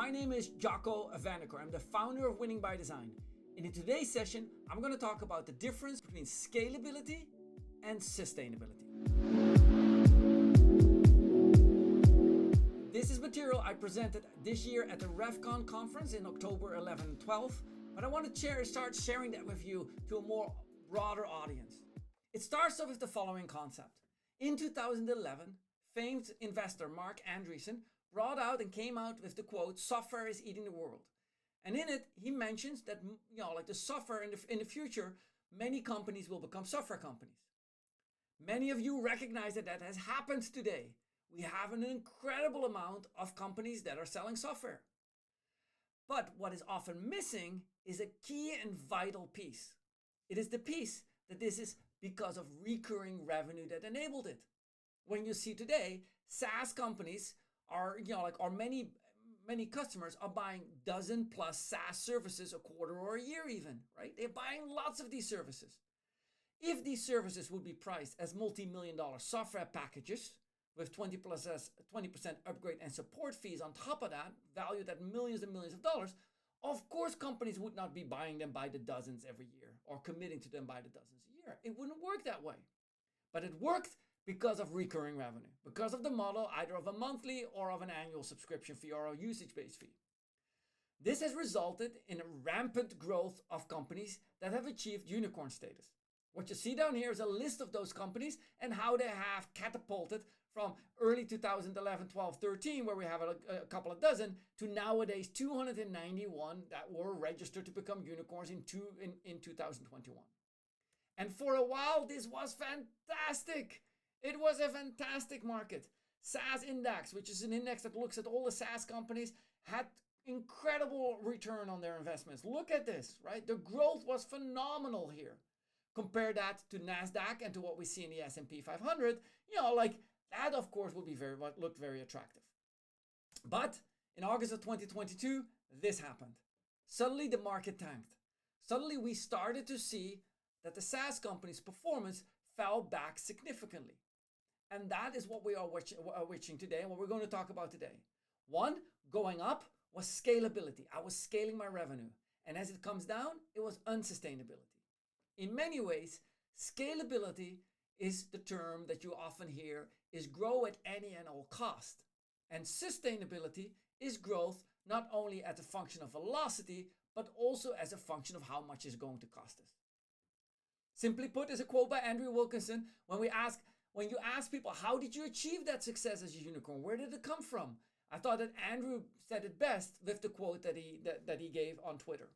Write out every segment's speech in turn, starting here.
My name is Jocko Vanneker. I'm the founder of Winning by Design. And in today's session, I'm going to talk about the difference between scalability and sustainability. This is material I presented this year at the RevCon conference in October 11 and 12, but I want to start sharing that with you to a more broader audience. It starts off with the following concept. In 2011, famed investor Mark Andreessen brought out and came out with the quote, "Software is eating the world." And in it, he mentions that, like the software in the future, many companies will become software companies. Many of you recognize that that has happened today. We have an incredible amount of companies that are selling software. But what is often missing is a key and vital piece. It is the piece that this is because of recurring revenue that enabled it. When you see today, SaaS companies are, many customers are buying dozen plus SaaS services a quarter or a year even, right? They're buying lots of these services. If these services would be priced as multi-million-dollar software packages with 20% upgrade and support fees on top of that, valued at millions and millions of dollars, of course companies would not be buying them by the dozens every year or committing to them by the dozens a year. It wouldn't work that way. But it worked because of recurring revenue, because of the model either of a monthly or of an annual subscription fee or a usage-based fee. This has resulted in a rampant growth of companies that have achieved unicorn status. What you see down here is a list of those companies and how they have catapulted from early 2011, 12, 13, where we have a couple of dozen, to nowadays 291 that were registered to become unicorns in 2021. And for a while, this was fantastic. It was a fantastic market. SaaS Index, which is an index that looks at all the SaaS companies, had incredible return on their investments. Look at this, right? The growth was phenomenal here. Compare that to NASDAQ and to what we see in the S&P 500, that of course would be looked very attractive. But in August of 2022, this happened. Suddenly the market tanked. Suddenly we started to see that the SaaS company's performance fell back significantly. And that is what we are watching today and what we're going to talk about today. One, going up was scalability. I was scaling my revenue. And as it comes down, it was unsustainability. In many ways, scalability is the term that you often hear is grow at any and all cost. And sustainability is growth not only as a function of velocity, but also as a function of how much it's going to cost us. Simply put, is a quote by Andrew Wilkinson, when you ask people, how did you achieve that success as a unicorn? Where did it come from? I thought that Andrew said it best with the quote that he gave on Twitter.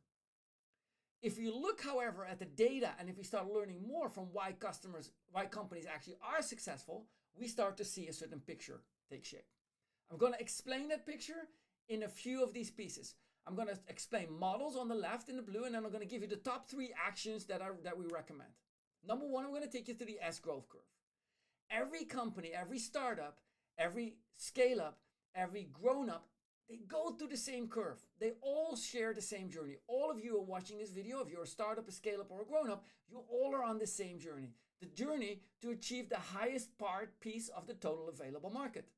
If you look, however, at the data and if we start learning more from why companies actually are successful, we start to see a certain picture take shape. I'm going to explain that picture in a few of these pieces. I'm going to explain models on the left in the blue, and then I'm going to give you the top 3 actions that we recommend. Number 1, I'm going to take you through the S growth curve. Every company, every startup, every scale-up, every grown-up, they go through the same curve. They all share the same journey. All of you are watching this video. If you're a startup, a scale-up, or a grown-up, you all are on the same journey. The journey to achieve the highest piece of the total available market.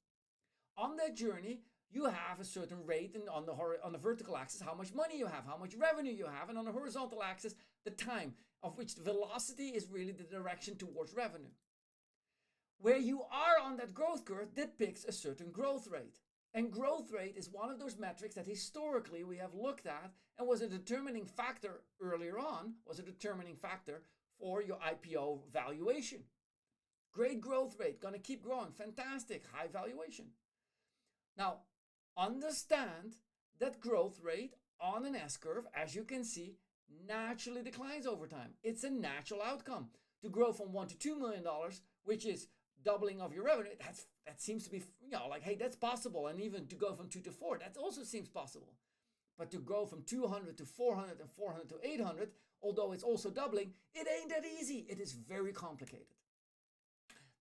On that journey, you have a certain rate on the vertical axis, how much money you have, how much revenue you have, and on the horizontal axis, the time, of which the velocity is really the direction towards revenue. Where you are on that growth curve depicts a certain growth rate. And growth rate is one of those metrics that historically we have looked at and was a determining factor earlier on, was a determining factor for your IPO valuation. Great growth rate, gonna keep growing, fantastic, high valuation. Now, understand that growth rate on an S-curve, as you can see, naturally declines over time. It's a natural outcome. To grow from $1 to $2 million, which is doubling of your revenue, that seems to be, hey, that's possible. And even to go from 2 to 4, that also seems possible. But to go from 200 to 400 and 400 to 800, although it's also doubling, it ain't that easy. It is very complicated.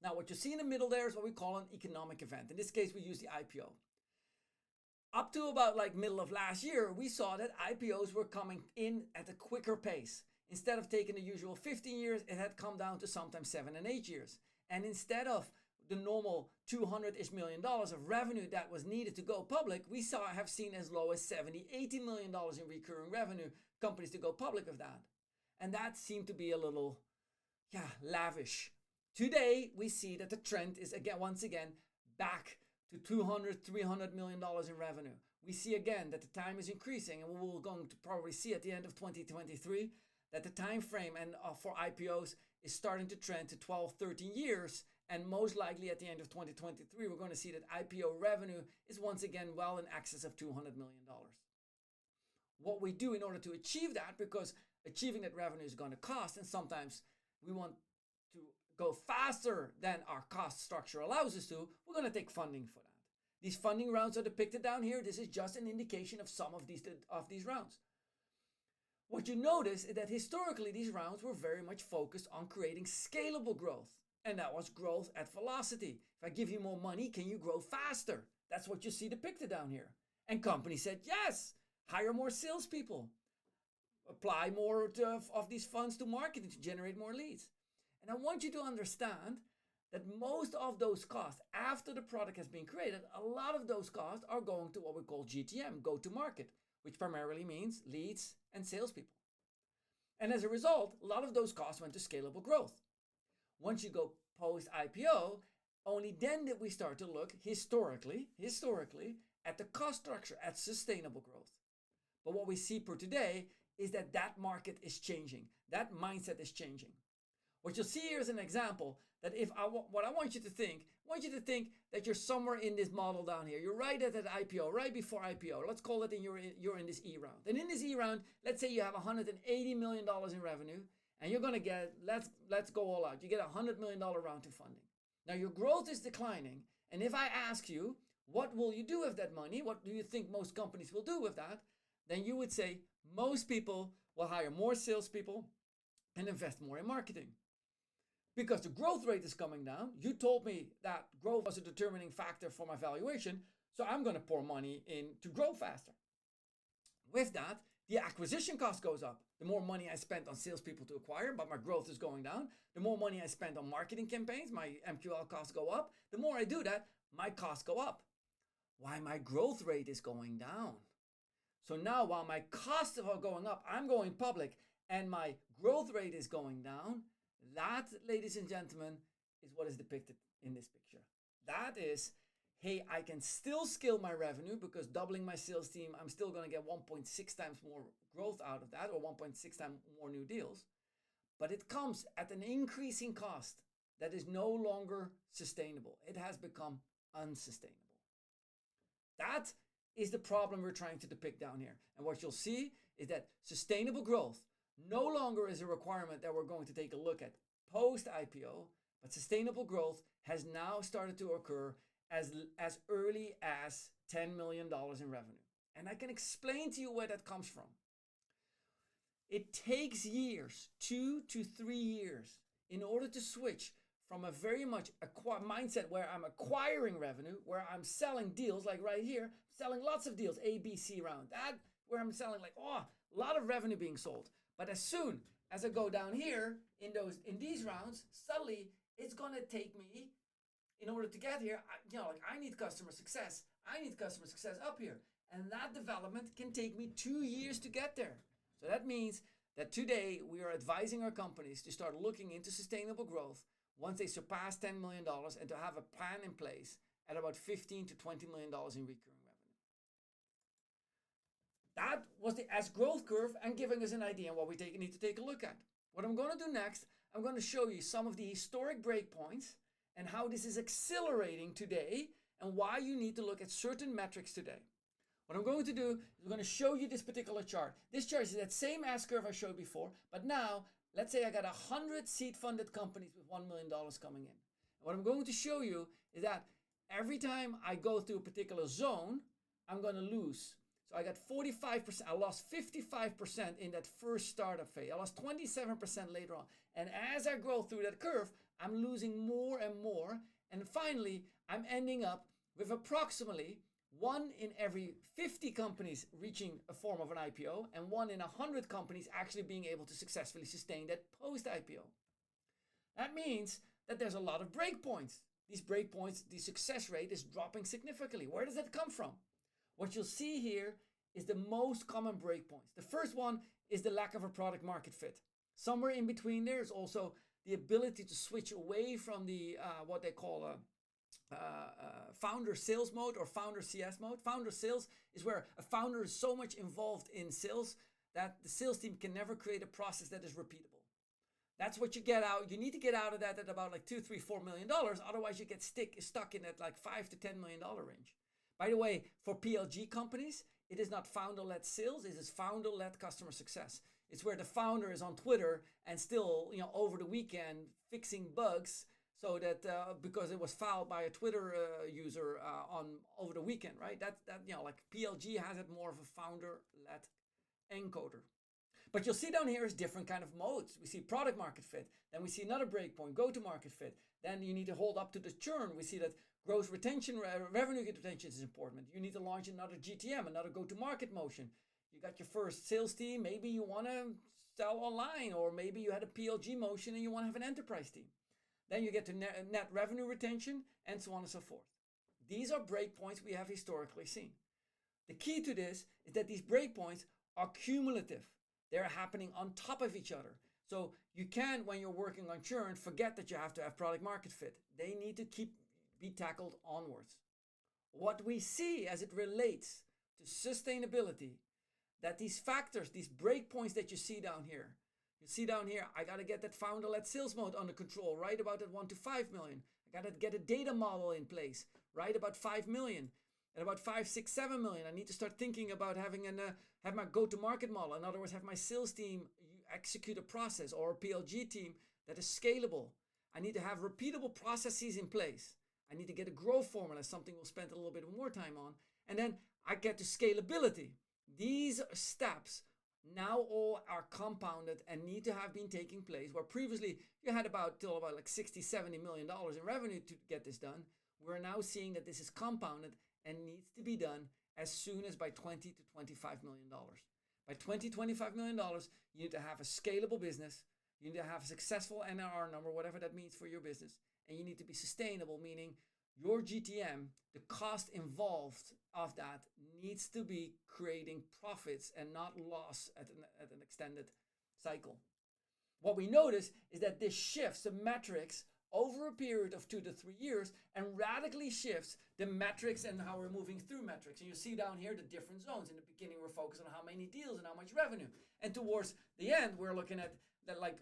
Now, what you see in the middle there is what we call an economic event. In this case, we use the IPO. Up to about middle of last year, we saw that IPOs were coming in at a quicker pace. Instead of taking the usual 15 years, it had come down to sometimes 7 and 8 years. And instead of the normal $200-ish million of revenue that was needed to go public, we have seen as low as $70-80 million in recurring revenue companies to go public with that. And that seemed to be a little, lavish. Today, we see that the trend is once again back to $200-300 million in revenue. We see again that the time is increasing, and we're going to probably see at the end of 2023 that the time frame and for IPOs is starting to trend to 12-13 years, and most likely at the end of 2023 we're going to see that IPO revenue is once again well in excess of $200 million. What we do in order to achieve that, because achieving that revenue is going to cost, and sometimes we want to go faster than our cost structure allows us to, we're going to take funding for that. These funding rounds are depicted down here. This is just an indication of some of these rounds. What you notice is that historically these rounds were very much focused on creating scalable growth. And that was growth at velocity. If I give you more money, can you grow faster? That's what you see depicted down here. And companies said, yes, hire more salespeople. Apply more of these funds to marketing to generate more leads. And I want you to understand that most of those costs, after the product has been created, a lot of those costs are going to what we call GTM, go to market, which primarily means leads and salespeople. And as a result, a lot of those costs went to scalable growth. Once you go post-IPO, only then did we start to look historically at the cost structure, at sustainable growth. But what we see per today is that that market is changing. That mindset is changing. What you'll see here is an example that what I want you to think that you're somewhere in this model down here. You're right at that IPO, right before IPO. Let's call it you're in this E round. And in this E round, let's say you have $180 million in revenue, and you're going to get, let's go all out. You get a $100 million round to funding. Now your growth is declining. And if I ask you, what will you do with that money? What do you think most companies will do with that? Then you would say most people will hire more salespeople and invest more in marketing. Because the growth rate is coming down. You told me that growth was a determining factor for my valuation, so I'm going to pour money in to grow faster. With that, the acquisition cost goes up. The more money I spend on salespeople to acquire, but my growth is going down. The more money I spend on marketing campaigns, my MQL costs go up. The more I do that, my costs go up. Why? My growth rate is going down. So now while my costs are going up, I'm going public, and my growth rate is going down. That, ladies and gentlemen, is what is depicted in this picture. That is, hey, I can still scale my revenue because doubling my sales team, I'm still going to get 1.6 times more growth out of that, or 1.6 times more new deals. But it comes at an increasing cost that is no longer sustainable. It has become unsustainable. That is the problem we're trying to depict down here. And what you'll see is that sustainable growth no longer is a requirement that we're going to take a look at post-IPO, but sustainable growth has now started to occur as early as $10 million in revenue. And I can explain to you where that comes from. It takes years, 2 to 3 years, in order to switch from a very much mindset where I'm acquiring revenue, where I'm selling deals, like right here, selling lots of deals, A, B, C round. That, where I'm selling a lot of revenue being sold. But as soon as I go down here in these rounds, suddenly it's going to take me, in order to get here, I need customer success. I need customer success up here. And that development can take me 2 years to get there. So that means that today we are advising our companies to start looking into sustainable growth once they surpass $10 million, and to have a plan in place at about $15 to $20 million in recurring revenue. That was the S growth curve, and giving us an idea on what we need to take a look at. What I'm going to do next, I'm going to show you some of the historic breakpoints and how this is accelerating today, and why you need to look at certain metrics today. What I'm going to do is I'm going to show you this particular chart. This chart is that same S curve I showed before, but now let's say I got 100 seed-funded companies with $1 million coming in. And what I'm going to show you is that every time I go through a particular zone, I'm going to lose. So I got 45%, I lost 55% in that first startup phase. I lost 27% later on. And as I grow through that curve, I'm losing more and more. And finally, I'm ending up with approximately 1 in every 50 companies reaching a form of an IPO, and 1 in 100 companies actually being able to successfully sustain that post-IPO. That means that there's a lot of breakpoints. these breakpoints, the success rate is dropping significantly. Where does that come from? What you'll see here is the most common breakpoints. The first one is the lack of a product market fit. Somewhere in between there is also the ability to switch away from the what they call a founder sales mode or founder CS mode. Founder sales is where a founder is so much involved in sales that the sales team can never create a process that is repeatable. That's what you get out. You need to get out of that at about like $2, $3, $4 million. Otherwise, you get stuck in that like $5 to $10 million range. By the way, for PLG companies, it is not founder-led sales. It is founder-led customer success. It's where the founder is on Twitter and still, over the weekend fixing bugs so that because it was fouled by a Twitter user on over the weekend, right? That like PLG has it more of a founder-led encoder. But you'll see down here is different kind of modes. We see product market fit, then we see another breakpoint, go-to-market fit. Then you need to hold up to the churn. We see that gross retention, revenue retention is important. You need to launch another GTM, another go-to-market motion. You got your first sales team. Maybe you want to sell online, or maybe you had a PLG motion and you want to have an enterprise team. Then you get to net revenue retention and so on and so forth. These are breakpoints we have historically seen. The key to this is that these breakpoints are cumulative. They're happening on top of each other. So you can't, when you're working on churn, forget that you have to have product market fit. They need to be tackled onwards. What we see as it relates to sustainability, that these factors, these breakpoints that you see down here, I got to get that founder-led sales mode under control, right about at 1 to 5 million. I got to get a data model in place, right about 5 million. At about 5, 6, 7 million, I need to start thinking about have my go-to-market model. In other words, have my sales team execute a process, or a PLG team that is scalable. I need to have repeatable processes in place. I need to get a growth formula, something we'll spend a little bit more time on. And then I get to scalability. These steps now all are compounded and need to have been taking place, where previously you had about like $60, $70 million in revenue to get this done. We're now seeing that this is compounded and needs to be done as soon as by $20 to $25 million. By $20, $25 million, you need to have a scalable business. You need to have a successful NRR number, whatever that means for your business. And you need to be sustainable, meaning your GTM, the cost involved of that needs to be creating profits and not loss at an extended cycle. What we notice is that this shifts the metrics over a period of 2 to 3 years and radically shifts the metrics and how we're moving through metrics. And you see down here the different zones. In the beginning, we're focused on how many deals and how much revenue. And towards the end, we're looking at that like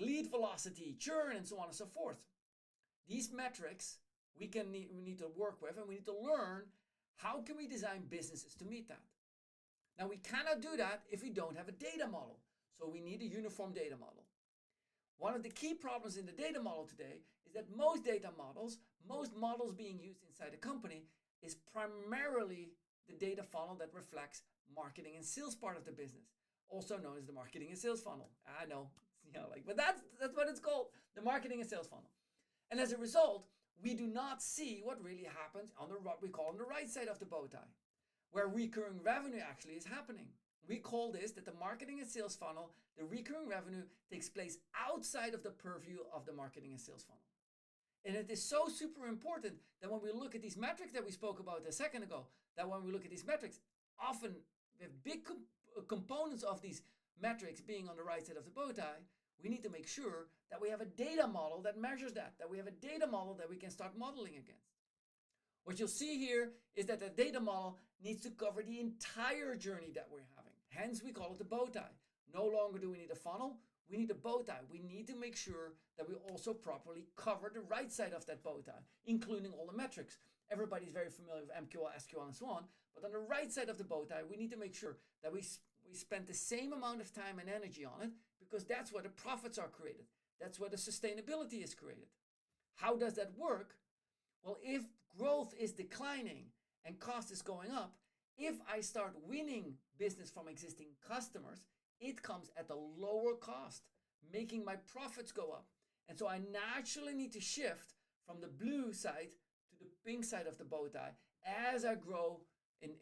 lead velocity, churn, and so on and so forth. These metrics we need to work with, and we need to learn how can we design businesses to meet that. Now, we cannot do that if we don't have a data model. So we need a uniform data model. One of the key problems in the data model today is that most models being used inside a company is primarily the data funnel that reflects marketing and sales part of the business, also known as the marketing and sales funnel. I know, but that's what it's called, the marketing and sales funnel. And as a result, we do not see what really happens on what we call on the right side of the bow tie, where recurring revenue actually is happening. We call this that the marketing and sales funnel, the recurring revenue takes place outside of the purview of the marketing and sales funnel. And it is so super important that when we look at these metrics that we spoke about a second ago, that when we look at these metrics, often the big components of these metrics being on the right side of the bow tie, we need to make sure that we have a data model that measures that we have a data model that we can start modeling against. What you'll see here is that the data model needs to cover the entire journey that we're having. Hence, we call it the bow tie. No longer do we need a funnel, we need a bow tie. We need to make sure that we also properly cover the right side of that bow tie, including all the metrics. Everybody's very familiar with MQL, SQL, and so on. But on the right side of the bow tie, we need to make sure that we spend the same amount of time and energy on it, because that's where the profits are created. That's where the sustainability is created. How does that work? Well, if growth is declining and cost is going up, if I start winning business from existing customers, it comes at a lower cost, making my profits go up. And so I naturally need to shift from the blue side to the pink side of the bow tie as I grow in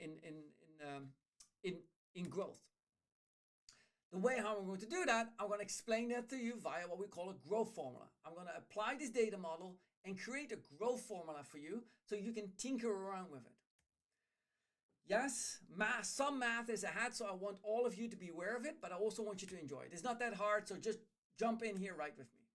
growth. The way how I'm going to do that, I'm going to explain that to you via what we call a growth formula. I'm going to apply this data model and create a growth formula for you so you can tinker around with it. Yes, some math is ahead, so I want all of you to be aware of it, but I also want you to enjoy it. It's not that hard, so just jump in here right with me.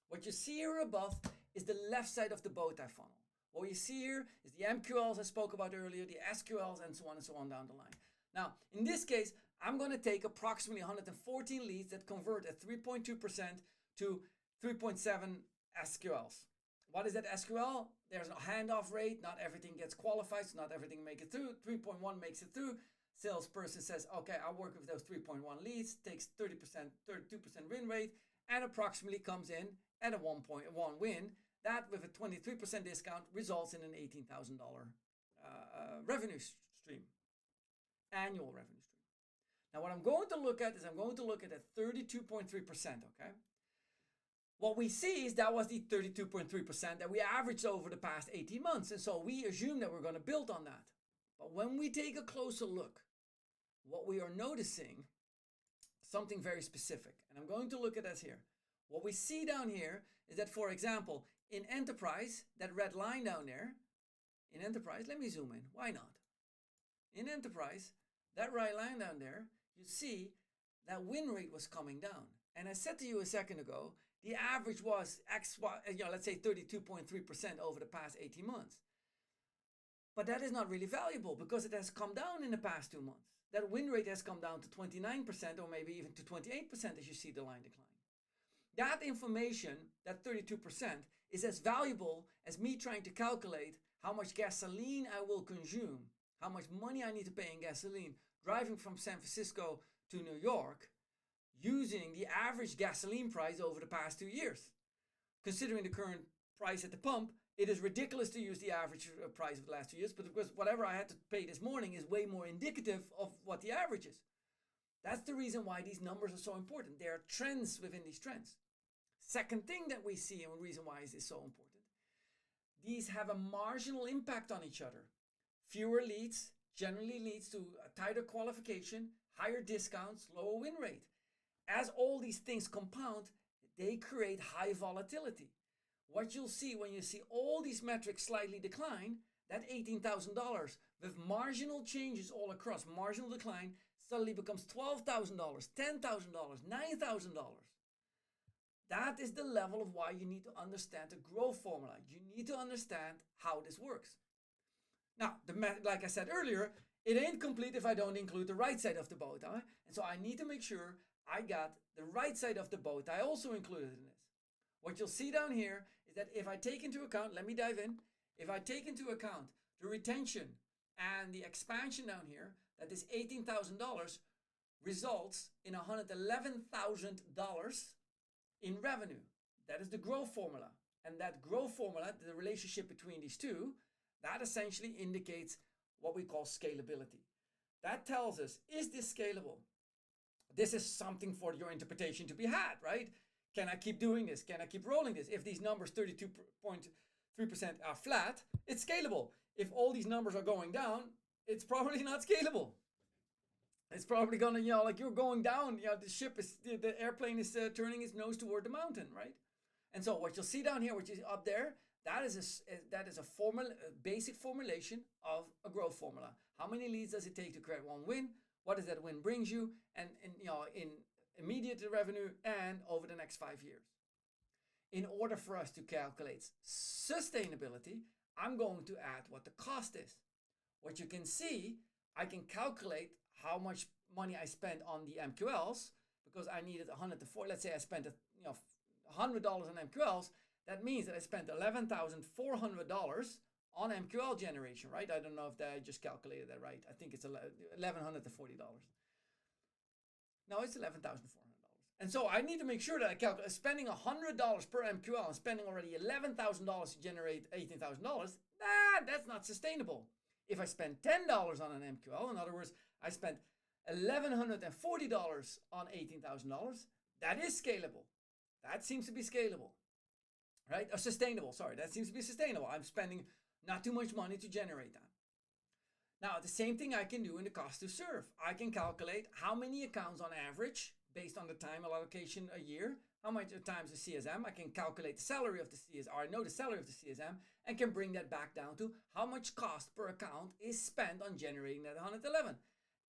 What you see here above is the left side of the bow tie funnel. What you see here is the MQLs I spoke about earlier, the SQLs, and so on down the line. Now, in this case, I'm going to take approximately 114 leads that convert at 3.2% to 3.7 SQLs. What is that SQL? There's no handoff rate. Not everything gets qualified, so not everything makes it through. 3.1 makes it through. Salesperson says, okay, I'll work with those 3.1 leads, takes 30%, 32% win rate, and approximately comes in at a 1.1 win. That, with a 23% discount, results in an $18,000 revenue stream, annual revenue stream. Now, what I'm going to look at is I'm going to look at a 32.3%, okay? What we see is that was the 32.3% that we averaged over the past 18 months. And so we assume that we're going to build on that. But when we take a closer look, what we are noticing, something very specific. And I'm going to look at this here. What we see down here is that, for example, in enterprise, that red line down there, in enterprise, let me zoom in. Why not? In enterprise, that red line down there, you see that win rate was coming down. And I said to you a second ago, the average was let's say 32.3% over the past 18 months. But that is not really valuable because it has come down in the past 2 months. That win rate has come down to 29% or maybe even to 28% as you see the line decline. That information, that 32%, is as valuable as me trying to calculate how much gasoline I will consume, how much money I need to pay in gasoline, driving from San Francisco to New York, using the average gasoline price over the past 2 years. Considering the current price at the pump, it is ridiculous to use the average price of the last 2 years, but because whatever I had to pay this morning is way more indicative of what the average is. That's the reason why these numbers are so important. There are trends within these trends. Second thing that we see, and the reason why is this so important, these have a marginal impact on each other. Fewer leads generally leads to a tighter qualification, higher discounts, lower win rate. As all these things compound, they create high volatility. What you'll see when you see all these metrics slightly decline, that $18,000 with marginal changes all across, marginal decline, suddenly becomes $12,000, $10,000, $9,000. That is the level of why you need to understand the growth formula. You need to understand how this works. Now, like I said earlier, it ain't complete if I don't include the right side of the bow tie. And so I need to make sure I got the right side of the bow tie also included in this. What you'll see down here is that if I take into account, let me dive in. If I take into account the retention and the expansion down here, that this $18,000 results in $111,000 in revenue. That is the growth formula. And that growth formula, the relationship between these two, that essentially indicates what we call scalability. That tells us, is this scalable? This is something for your interpretation to be had, right? Can I keep doing this? Can I keep rolling this? If these numbers, 32.3% are flat, it's scalable. If all these numbers are going down, it's probably not scalable. It's probably gonna, like you're going down, the airplane is turning its nose toward the mountain, right? And so what you'll see down here, which is up there, that is a basic formulation of a growth formula. How many leads does it take to create one win? What does that win brings you? And in immediate revenue and over the next 5 years. In order for us to calculate sustainability, I'm going to add what the cost is. What you can see, I can calculate how much money I spent on the MQLs because I needed 104. Let's say I spent $100 on MQLs. That means that I spent $11,400 on MQL generation, right? I don't know if I just calculated that right. I think it's $1,140. No, it's $11,400. And so I need to make sure that I calculate spending $100 per MQL and spending already $11,000 to generate $18,000. That's not sustainable. If I spend $10 on an MQL, in other words, I spent $1,140 on $18,000, that is scalable. That seems to be scalable, right? Or sustainable, sorry. That seems to be sustainable. I'm spending not too much money to generate that. Now, the same thing I can do in the cost to serve. I can calculate how many accounts on average, based on the time allocation a year, how much times the CSM, I can calculate the salary of the CSM, or I know the salary of the CSM, and can bring that back down to how much cost per account is spent on generating that 111.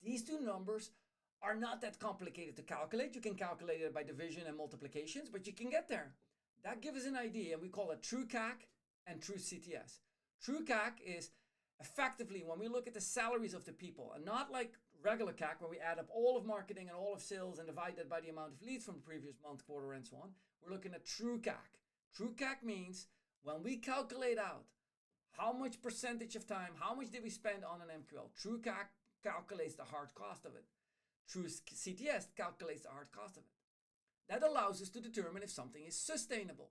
These two numbers are not that complicated to calculate. You can calculate it by division and multiplications, but you can get there. That gives us an idea, and we call it true CAC and true CTS. True CAC is effectively when we look at the salaries of the people, and not like regular CAC where we add up all of marketing and all of sales and divide that by the amount of leads from the previous month, quarter, and so on. We're looking at true CAC. True CAC means when we calculate out how much percentage of time, how much did we spend on an MQL, true CAC calculates the hard cost of it. True CTS calculates the hard cost of it. That allows us to determine if something is sustainable.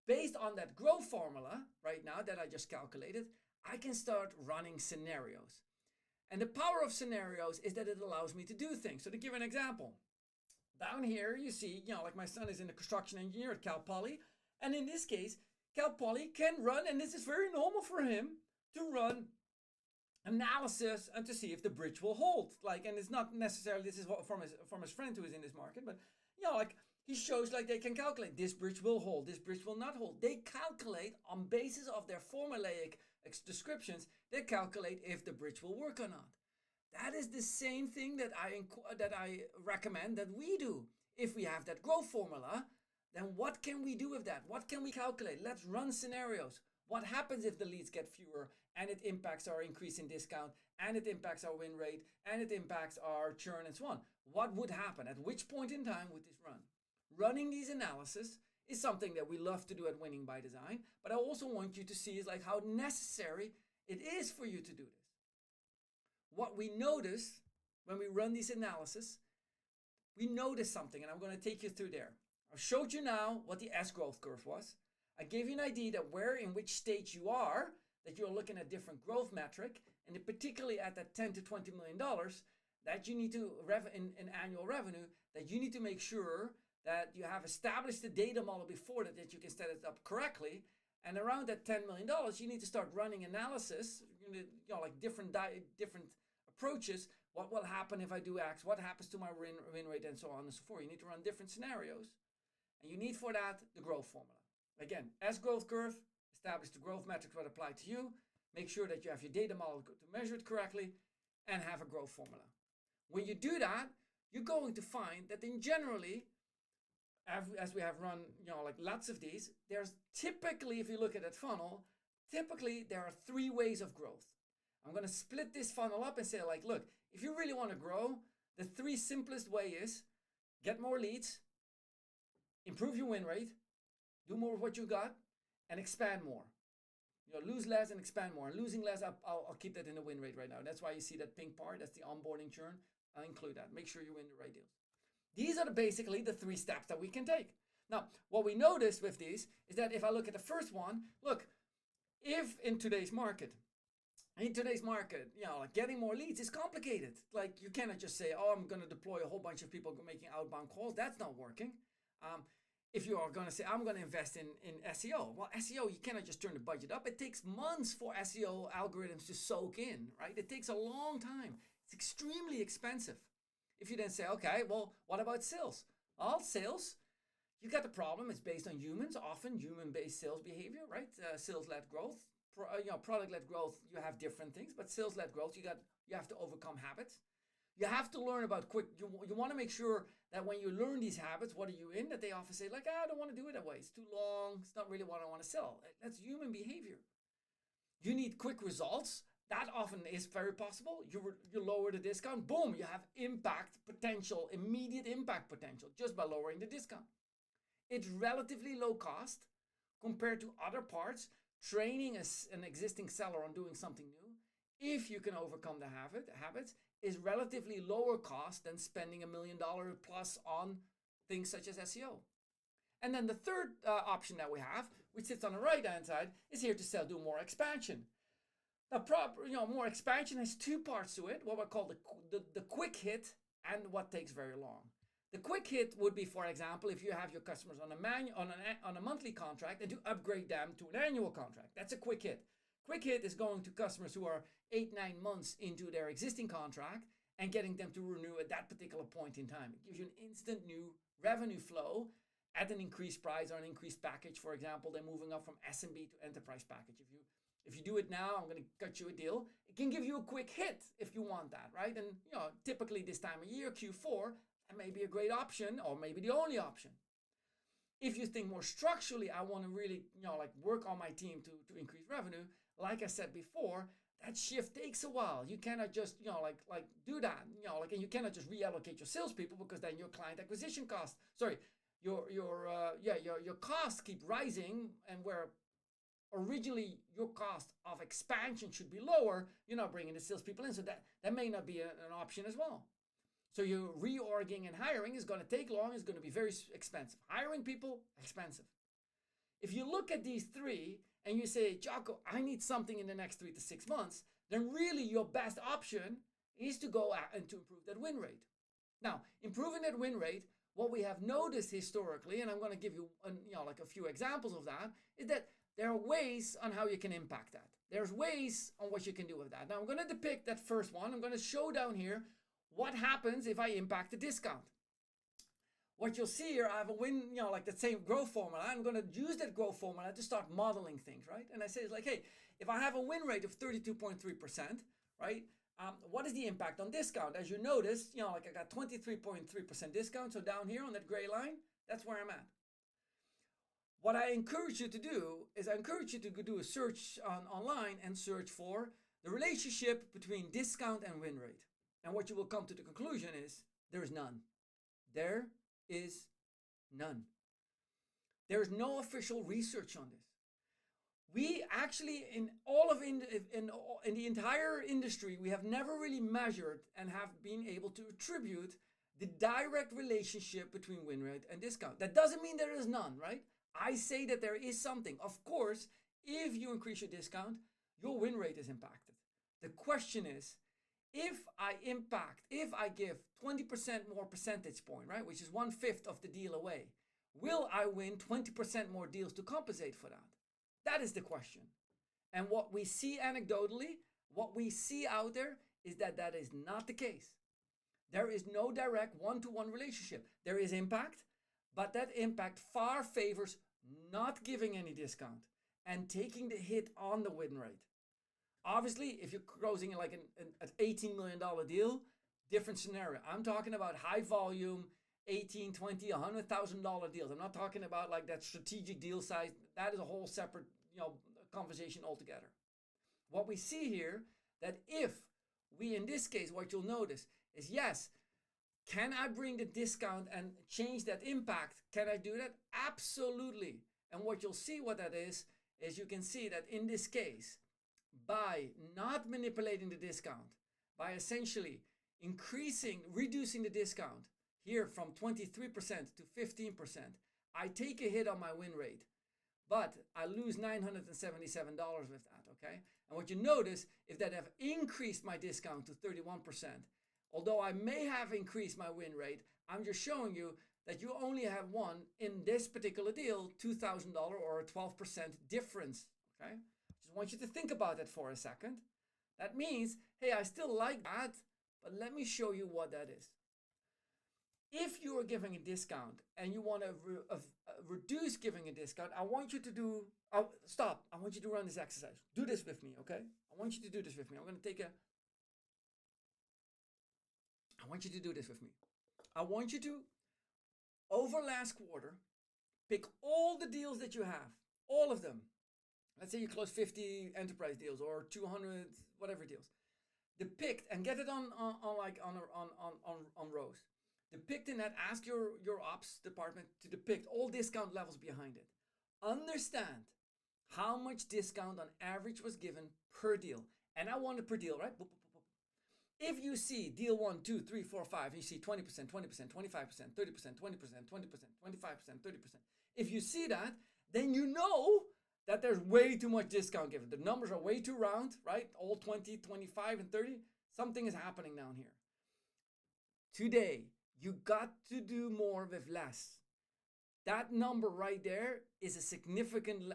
Based on that growth formula right now that I just calculated, I can start running scenarios. And the power of scenarios is that it allows me to do things. So to give an example, down here you see, like my son is in a construction engineer at Cal Poly. And in this case, Cal Poly can run, and this is very normal for him, to run analysis and to see if the bridge will hold. And it's not necessarily, this is from his friend who is in this market, but he shows they can calculate this bridge will hold, this bridge will not hold. They calculate on basis of their formulaic descriptions, they calculate if the bridge will work or not. That is the same thing that I recommend that we do. If we have that growth formula, then what can we do with that? What can we calculate? Let's run scenarios. What happens if the leads get fewer and it impacts our increase in discount and it impacts our win rate and it impacts our churn and so on? What would happen? At which point in time would this run? Running these analysis is something that we love to do at Winning by Design, but I also want you to see is how necessary it is for you to do this. What we notice when we run these analysis, we notice something, and I'm going to take you through there. I've showed you now what the S growth curve was. I gave you an idea that in which stage you are, that you're looking at different growth metric, and particularly at that $10 to $20 million, that you need to, in annual revenue, that you need to make sure that you have established the data model before that you can set it up correctly. And around that $10 million, you need to start running analysis, different approaches. What will happen if I do X? What happens to my win rate and so on and so forth? You need to run different scenarios. And you need for that the growth formula. Again, S growth curve, establish the growth metrics that apply to you. Make sure that you have your data model to measure it correctly and have a growth formula. When you do that, you're going to find that in generally, as we have run, lots of these, there's typically, if you look at that funnel, typically there are 3 ways of growth. I'm going to split this funnel up and say, look, if you really want to grow, the 3 simplest way is get more leads, improve your win rate, do more of what you got, and expand more. Lose less and expand more. And losing less, I'll keep that in the win rate right now. That's why you see that pink part, that's the onboarding churn. I'll include that. Make sure you win the right deals. These are basically the 3 steps that we can take. Now, what we notice with these is that if I look at the first one, look, if in today's market, getting more leads is complicated. You cannot just say, I'm going to deploy a whole bunch of people making outbound calls. That's not working. If you are going to say, I'm going to invest in SEO. Well, SEO, you cannot just turn the budget up. It takes months for SEO algorithms to soak in, right? It takes a long time. It's extremely expensive. If you then say, okay, well, what about sales? Well, sales, you got the problem. It's based on humans, often human-based sales behavior, right? Sales-led growth, product-led growth, you have different things, but sales-led growth, you have to overcome habits. You have to learn about you want to make sure that when you learn these habits, what are you in? That they often say, I don't want to do it that way. It's too long. It's not really what I want to sell. That's human behavior. You need quick results. That often is very possible. You lower the discount, boom, you have impact potential, immediate impact potential just by lowering the discount. It's relatively low cost compared to other parts. Training an existing seller on doing something new, if you can overcome the habits, is relatively lower cost than spending $1 million plus on things such as SEO. And then the third option that we have, which sits on the right-hand side, is here to do more expansion. Now, more expansion has 2 parts to it, what we call the quick hit and what takes very long. The quick hit would be, for example, if you have your customers on a monthly contract and to upgrade them to an annual contract. That's a quick hit. Quick hit is going to customers who are 8-9 months into their existing contract and getting them to renew at that particular point in time. It gives you an instant new revenue flow at an increased price or an increased package. For example, they're moving up from SMB to enterprise package. If you do it now, I'm going to cut you a deal. It can give you a quick hit if you want that, right? And typically this time of year, Q4, that may be a great option or maybe the only option. If you think more structurally, I want to really, work on my team to increase revenue. Like I said before, that shift takes a while. You cannot just, do that, and you cannot just reallocate your salespeople because then your client acquisition costs, your costs keep rising, and where originally your cost of expansion should be lower, you're not bringing the salespeople in, so that may not be an option as well. So your reorging and hiring is going to take long. It's going to be very expensive. Hiring people, expensive. If you look at these three and you say, Jocko, I need something in the next 3 to 6 months, then really your best option is to go out and to improve that win rate. Now, improving that win rate, what we have noticed historically, and I'm going to give you a few examples of that, is that there are ways on how you can impact that. There's ways on what you can do with that. Now I'm going to depict that first one. I'm going to show down here what happens if I impact the discount. What you'll see here, I have a win, the same growth formula. I'm going to use that growth formula to start modeling things, right? And I say, hey, if I have a win rate of 32.3%, right? What is the impact on discount? As you notice, I got 23.3% discount. So down here on that gray line, that's where I'm at. What I encourage you to do is I encourage you to do a search online and search for the relationship between discount and win rate. And what you will come to the conclusion is there is none. There is none. There is no official research on this. We actually, in the entire industry, we have never really measured and have been able to attribute the direct relationship between win rate and discount. That doesn't mean there is none, right? I say that there is something. Of course, if you increase your discount, your win rate is impacted. The question is, if I give 20% more percentage point, right, which is 1/5 of the deal away, will I win 20% more deals to compensate for that? That is the question. And what we see anecdotally, what we see out there is that that is not the case. There is no direct one-to-one relationship. There is impact, but that impact far favors not giving any discount and taking the hit on the win rate. Obviously, if you're closing like an $18 million deal, different scenario. I'm talking about high volume, 18, 20, $100,000 deals. I'm not talking about like that strategic deal size. That is a whole separate, conversation altogether. What we see here, that if we, in this case, what you'll notice is, yes, can I bring the discount and change that impact? Can I do that? Absolutely. And what you'll see what that is you can see that in this case, by not manipulating the discount, by essentially reducing the discount here from 23% to 15%, I take a hit on my win rate, but I lose $977 with that, okay? And what you notice is that I've increased my discount to 31%. Although I may have increased my win rate, I'm just showing you that you only have won in this particular deal $2,000 or a 12% difference, okay? Just want you to think about that for a second. That means, hey, I still like that, but let me show you what that is. If you are giving a discount and you want to reduce giving a discount, I want you to do, stop. I want you to run this exercise. Do this with me, okay? I want you to do this with me. I want you to do this with me. I want you to, over last quarter, pick all the deals that you have, all of them. Let's say you close 50 enterprise deals or 200 whatever deals. Depict and get it on rows. Depict in that, ask your ops department to depict all discount levels behind it. Understand how much discount on average was given per deal. And I want it per deal, right? If you see deal 1, 2, 3, 4, 5, you see 20%, 20%, 25%, 30%, 20%, 20%, 25%, 30%. If you see that, then you know that there's way too much discount given. The numbers are way too round, right? All 20, 25, and 30. Something is happening down here. Today, you got to do more with less. That number right there is a significant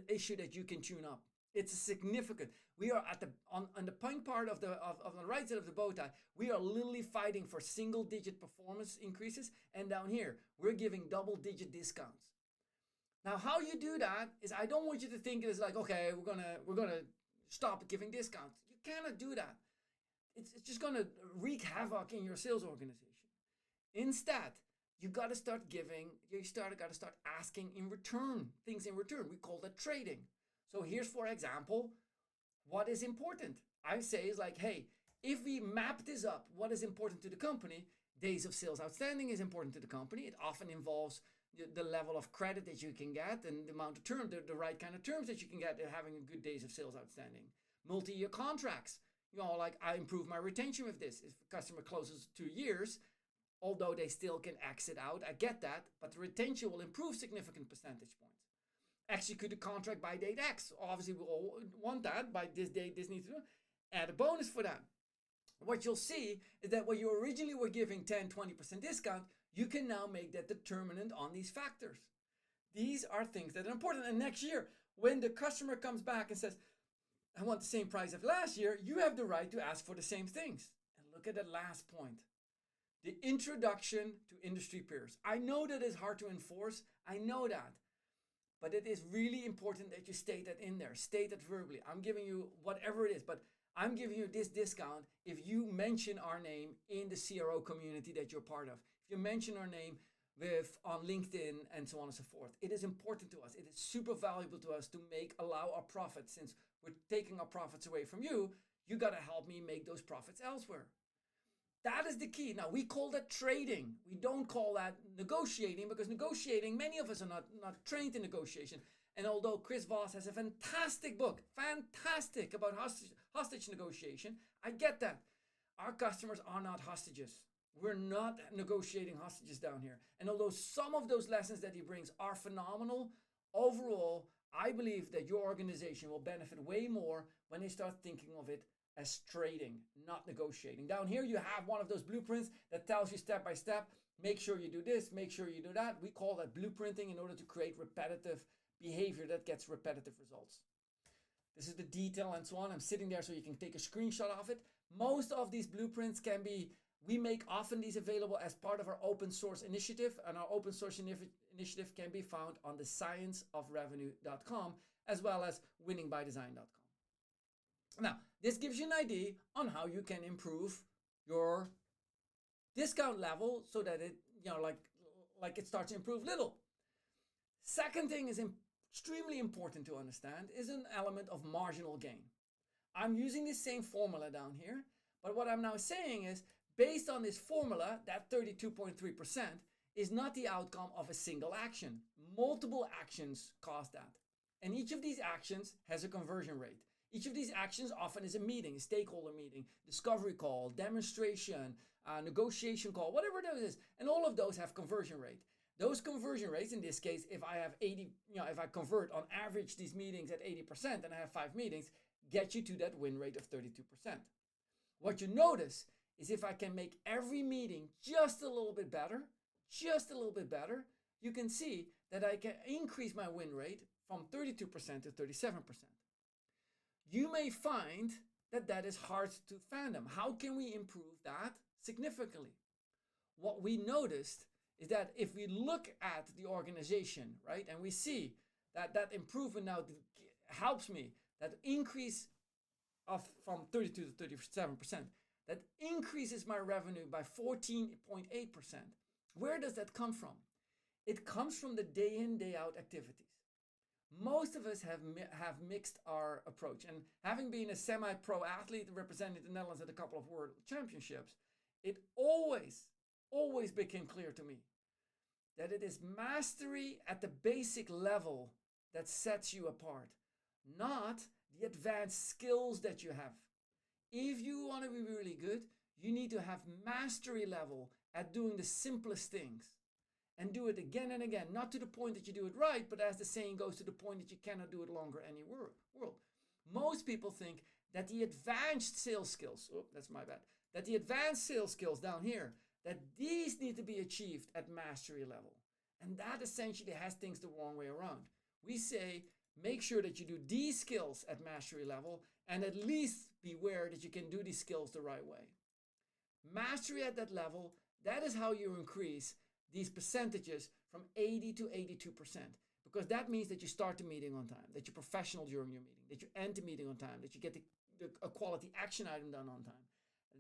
issue that you can tune up. It's significant. We are at the on the pink part of the right side of the bow tie. We are literally fighting for single-digit performance increases, and down here we're giving double-digit discounts. Now, how you do that is, I don't want you to think it's like, okay, we're gonna stop giving discounts. You cannot do that. It's just gonna wreak havoc in your sales organization. Instead, you got to start giving. Got to start asking in return things in return. We call that trading. So here's, for example, what is important. I say is like, hey, if we map this up, what is important to the company? Days of sales outstanding is important to the company. It often involves the level of credit that you can get and the amount of term, the right kind of terms that you can get having a good days of sales outstanding. Multi-year contracts. Like I improve my retention with this. If a customer closes 2 years, although they still can exit out, I get that, but the retention will improve significant percentage points. Execute a contract by date X. Obviously, we all want that. By this date, this needs to add a bonus for that. What you'll see is that what you originally were giving 10, 20% discount, you can now make that determinant on these factors. These are things that are important. And next year, when the customer comes back and says, I want the same price as last year, you have the right to ask for the same things. And look at that last point. The introduction to industry peers. I know that it's hard to enforce. I know that. But it is really important that you state that in there. State it verbally. I'm giving you whatever it is, but I'm giving you this discount if you mention our name in the CRO community that you're part of. If you mention our name on LinkedIn and so on and so forth. It is important to us. It is super valuable to us to allow our profits. Since we're taking our profits away from you, you got to help me make those profits elsewhere. That is the key. Now, we call that trading. We don't call that negotiating, because negotiating, many of us are not trained in negotiation. And although Chris Voss has a fantastic book, fantastic, about hostage negotiation, I get that. Our customers are not hostages. We're not negotiating hostages down here. And although some of those lessons that he brings are phenomenal, overall, I believe that your organization will benefit way more when they start thinking of it as trading, not negotiating. Down here, you have one of those blueprints that tells you step by step, make sure you do this, make sure you do that. We call that blueprinting in order to create repetitive behavior that gets repetitive results. This is the detail and so on. I'm sitting there so you can take a screenshot of it. Most of these blueprints we make often these available as part of our open source initiative, and our open source initiative can be found on the scienceofrevenue.com as well as winningbydesign.com. Now, this gives you an idea on how you can improve your discount level so that it, like it starts to improve little. Second thing is extremely important to understand is an element of marginal gain. I'm using the same formula down here, but what I'm now saying is, based on this formula, that 32.3% is not the outcome of a single action. Multiple actions cause that. And each of these actions has a conversion rate. Each of these actions often is a meeting, a stakeholder meeting, discovery call, demonstration, negotiation call, whatever those is. And all of those have conversion rate. Those conversion rates, in this case, if I have 80, if I convert on average these meetings at 80% and I have 5 meetings, get you to that win rate of 32%. What you notice is if I can make every meeting just a little bit better, you can see that I can increase my win rate from 32% to 37%. You may find that that is hard to fathom. How can we improve that significantly? What we noticed is that if we look at the organization, right, and we see that that improvement now helps me, that increase from 32 to 37%, that increases my revenue by 14.8%. Where does that come from? It comes from the day in, day out activities. Most of us have mixed our approach. And having been a semi-pro athlete representing the Netherlands at a couple of world championships, it always became clear to me that it is mastery at the basic level that sets you apart, not the advanced skills that you have. If you want to be really good, you need to have mastery level at doing the simplest things and do it again and again, not to the point that you do it right, but as the saying goes, to the point that you cannot do it longer anywhere world. Most people think that the advanced sales skills, that the advanced sales skills down here, that these need to be achieved at mastery level. And that essentially has things the wrong way around. We say make sure that you do these skills at mastery level, and at least beware that you can do these skills the right way. Mastery at that level, that is how you increase these percentages from 80 to 82%. Because that means that you start the meeting on time, that you're professional during your meeting, that you end the meeting on time, that you get a quality action item done on time.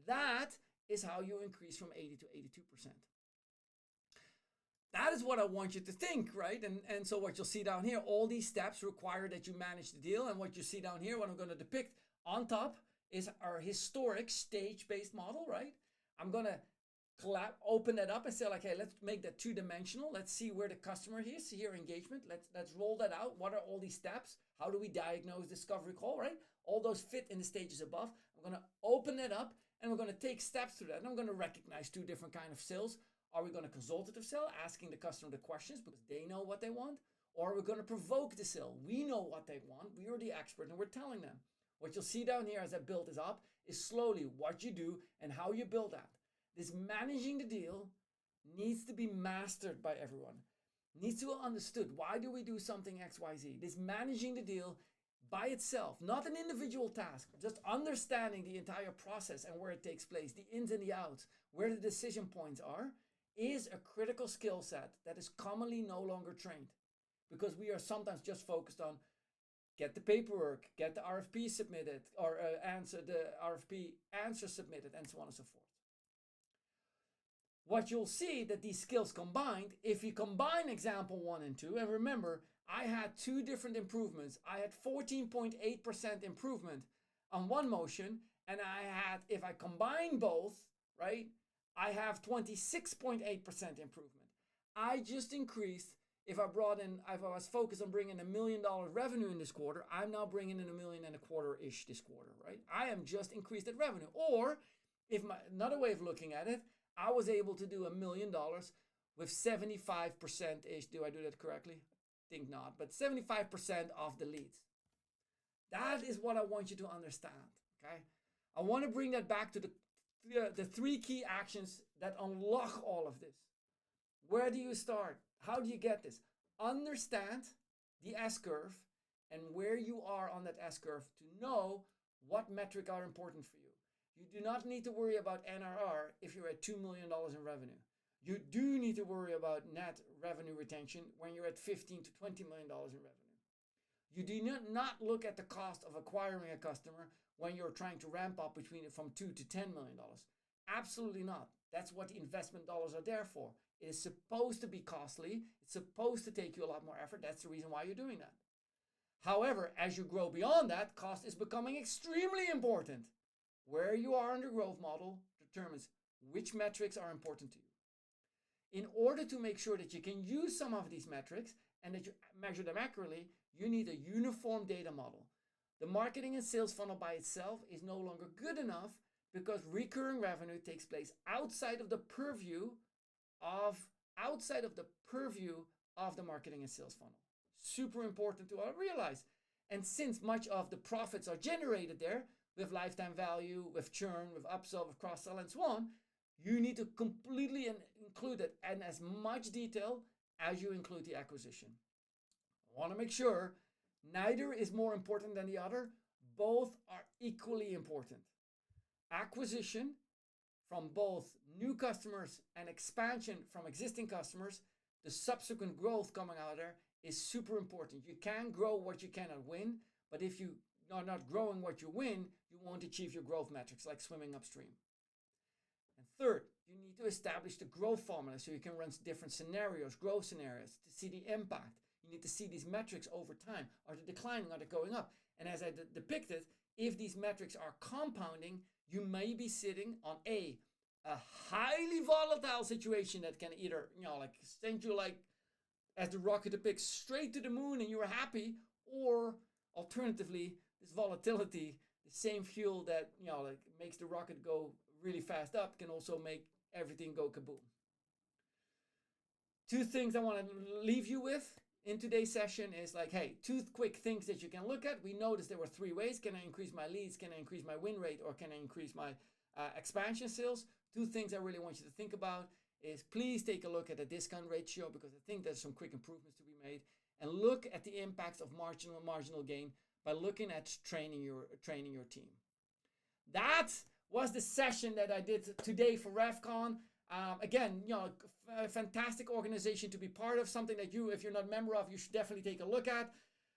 That is how you increase from 80 to 82%. That is what I want you to think, right? And so what you'll see down here, all these steps require that you manage the deal. And what you see down here, what I'm going to depict on top is our historic stage-based model, right? I'm going to open that up and say, like, hey, let's make that two-dimensional. Let's see where the customer is, here engagement. Let's roll that out. What are all these steps? How do we diagnose, discovery, call, right? All those fit in the stages above. I'm going to open it up and we're going to take steps through that. And I'm going to recognize two different kinds of sales. Are we going to consultative sell, asking the customer the questions because they know what they want? Or are we going to provoke the sale? We know what they want. We are the expert and we're telling them. What you'll see down here as I build this up is slowly what you do and how you build that. This managing the deal needs to be mastered by everyone. Needs to be understood. Why do we do something X, Y, Z? This managing the deal by itself, not an individual task, just understanding the entire process and where it takes place, the ins and the outs, where the decision points are, is a critical skill set that is commonly no longer trained. Because we are sometimes just focused on get the paperwork, get the RFP submitted, or answer the RFP answer submitted, and so on and so forth. What you'll see that these skills combined, if you combine example 1 and 2, and remember, I had 2 different improvements. I had 14.8% improvement on one motion, and I had, if I combine both, right, I have 26.8% improvement. I just increased, if I was focused on bringing $1 million revenue in this quarter, I'm now bringing in $1.25 million-ish this quarter, right? I am just increased that revenue. Or, another way of looking at it, I was able to do $1 million with 75%-ish. Do I do that correctly? I think not, but 75% of the leads. That is what I want you to understand, okay? I want to bring that back to the 3 key actions that unlock all of this. Where do you start? How do you get this? Understand the S-curve and where you are on that S-curve to know what metrics are important for you. You do not need to worry about NRR if you're at $2 million in revenue. You do need to worry about net revenue retention when you're at $15 to $20 million in revenue. You do not look at the cost of acquiring a customer when you're trying to ramp up from $2 to $10 million. Absolutely not. That's what the investment dollars are there for. It is supposed to be costly. It's supposed to take you a lot more effort. That's the reason why you're doing that. However, as you grow beyond that, cost is becoming extremely important. Where you are in the growth model determines which metrics are important to you. In order to make sure that you can use some of these metrics and that you measure them accurately, you need a uniform data model. The marketing and sales funnel by itself is no longer good enough because recurring revenue takes place outside of the purview of the marketing and sales funnel. Super important to realize. And since much of the profits are generated there, with lifetime value, with churn, with upsell, with cross-sell, and so on, you need to completely include it in as much detail as you include the acquisition. I want to make sure neither is more important than the other. Both are equally important. Acquisition from both new customers and expansion from existing customers, the subsequent growth coming out of there is super important. You can grow what you cannot win, but if you are not growing what you win, you won't achieve your growth metrics like swimming upstream. And third, you need to establish the growth formula so you can run different scenarios, growth scenarios, to see the impact. You need to see these metrics over time. Are they declining? Are they going up? And as I depicted, if these metrics are compounding, you may be sitting on a highly volatile situation that can either, send you as the rocket depicts, straight to the moon and you're happy, or alternatively, this volatility, the same fuel that makes the rocket go really fast up, can also make everything go kaboom. 2 things I want to leave you with in today's session is 2 quick things that you can look at. We noticed there were 3 ways. Can I increase my leads? Can I increase my win rate? Or can I increase my expansion sales? 2 things I really want you to think about is please take a look at the discount ratio because I think there's some quick improvements to be made. and look at the impacts of marginal gain by looking at training your team. That was the session that I did today for RevCon. Again, a fantastic organization to be part of, something that you, if you're not a member of, you should definitely take a look at.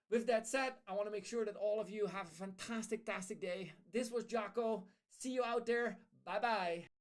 With that said, I want to make sure that all of you have a fantastic day. This was Jocko. See you out there. Bye-bye.